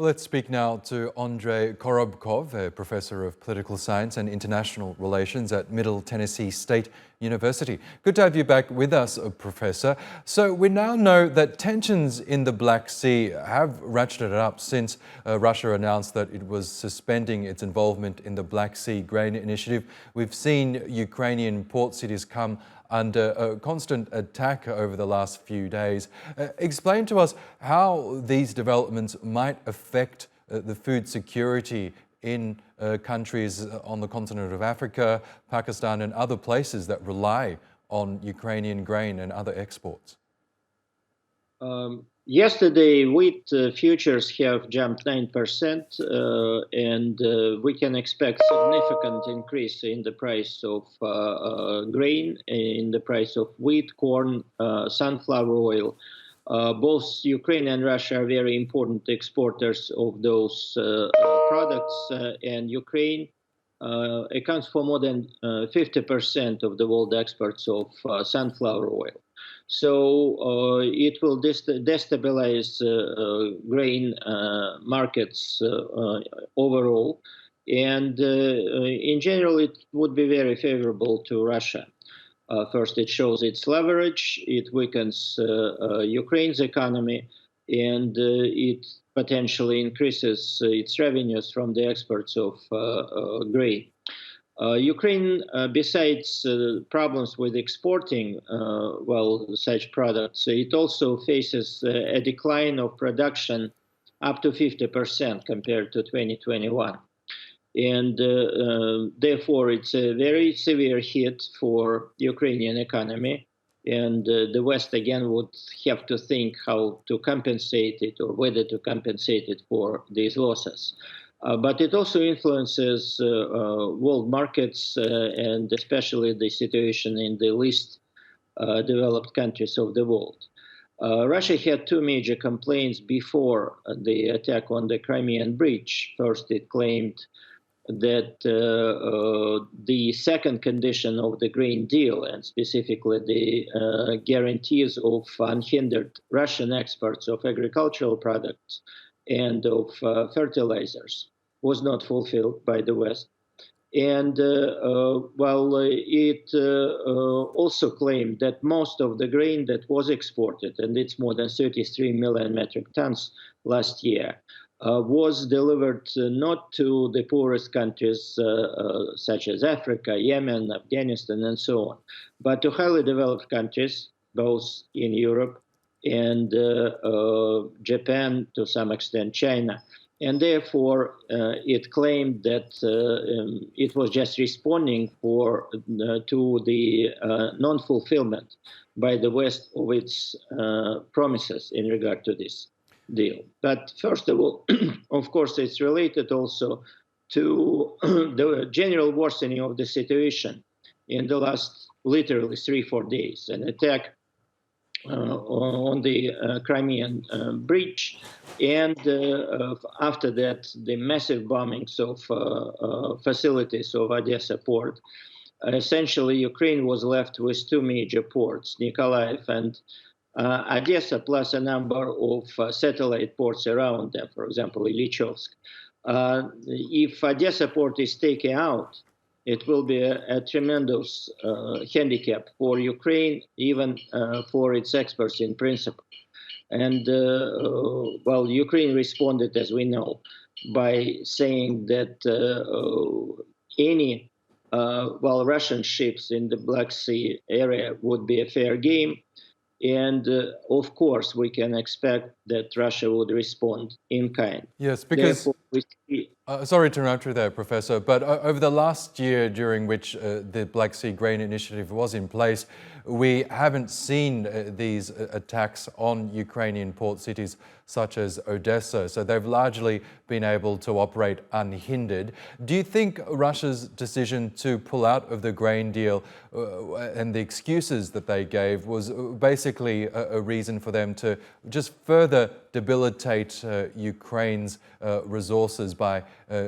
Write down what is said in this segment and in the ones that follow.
Well, let's speak now to Andrei Korobkov, a professor of political science and international relations at Middle Tennessee State University. Good to have you back with us, Professor. So we now know that tensions in the Black Sea have ratcheted up since Russia announced that it was suspending its involvement in the Black Sea Grain Initiative. We've seen Ukrainian port cities come under a constant attack over the last few days. Explain to us how these developments might affect the food security in countries on the continent of Africa, Pakistan and other places that rely on Ukrainian grain and other exports. Yesterday, wheat futures have jumped 9%, and we can expect significant increase in the price of grain, in the price of wheat, corn, sunflower oil. Both Ukraine and Russia are very important exporters of those products, and Ukraine accounts for more than 50% of the world exports of sunflower oil. So it will destabilize grain markets overall, and in general it would be very favorable to Russia. First, it shows its leverage, it weakens Ukraine's economy, and it potentially increases its revenues from the exports of grain. Ukraine, besides problems with exporting such products, it also faces a decline of production up to 50% compared to 2021. And therefore, it's a very severe hit for Ukrainian economy. And the West, again, would have to think how to compensate it or whether to compensate it for these losses. But it also influences world markets and especially the situation in the least developed countries of the world. Russia had two major complaints before the attack on the Crimean Bridge. First, it claimed that the second condition of the grain deal, and specifically the guarantees of unhindered Russian exports of agricultural products and of fertilizers, was not fulfilled by the West. And it also claimed that most of the grain that was exported, and it's more than 33 million metric tons last year, was delivered not to the poorest countries such as Africa, Yemen, Afghanistan, and so on, but to highly developed countries, both in Europe and Japan, to some extent China. And therefore, it claimed that it was just responding to the non-fulfillment by the West of its promises in regard to this deal. But first of all, of course, it's related also to the general worsening of the situation in the last literally 3-4 days. An attack on the Crimean Bridge, and after that, the massive bombings of facilities of Odessa port. Essentially, Ukraine was left with two major ports, Nikolaev and Odessa, plus a number of satellite ports around them, for example, Ilyichovsk. If Odessa port is taken out, it will be a tremendous handicap for Ukraine, even for its exports in principle. And, Ukraine responded, as we know, by saying that any Russian ships in the Black Sea area would be a fair game. And of course, we can expect that Russia would respond in kind. Yes, because... sorry to interrupt you there, Professor, but over the last year during which the Black Sea Grain Initiative was in place, we haven't seen these attacks on Ukrainian port cities such as Odessa. So they've largely been able to operate unhindered. Do you think Russia's decision to pull out of the grain deal and the excuses that they gave was basically a reason for them to just further debilitate Ukraine's resources by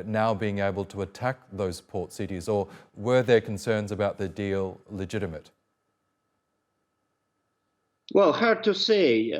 now being able to attack those port cities? Or were their concerns about the deal legitimate? Well, hard to say.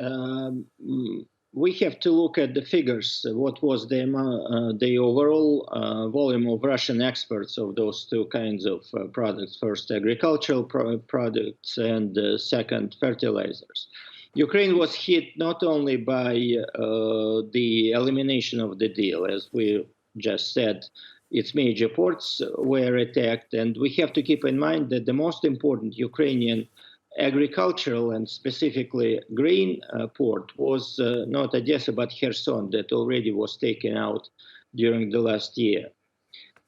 we have to look at the figures. What was the overall volume of Russian exports of those two kinds of products? First, agricultural products, and second, fertilizers. Ukraine was hit not only by the elimination of the deal, as we just said, its major ports were attacked, and we have to keep in mind that the most important Ukrainian agricultural and specifically grain port was not Odessa but Kherson, that already was taken out during the last year.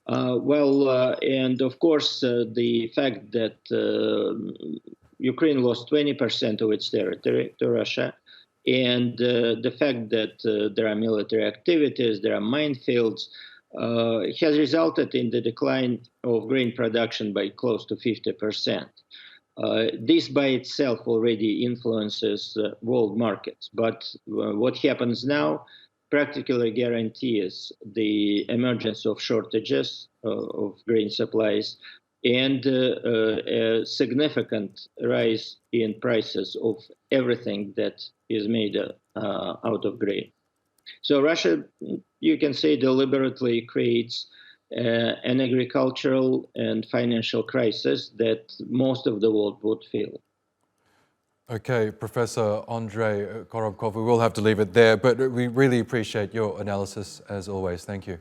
And of course, the fact that Ukraine lost 20% of its territory to Russia, and the fact that there are military activities, there are minefields, has resulted in the decline of grain production by close to 50%. This by itself already influences world markets, but what happens now practically guarantees the emergence of shortages of grain supplies and a significant rise in prices of everything that is made out of grain. So Russia, you can say, deliberately creates an agricultural and financial crisis that most of the world would feel. Okay, Professor Andrei Korobkov, we will have to leave it there, but we really appreciate your analysis as always. Thank you.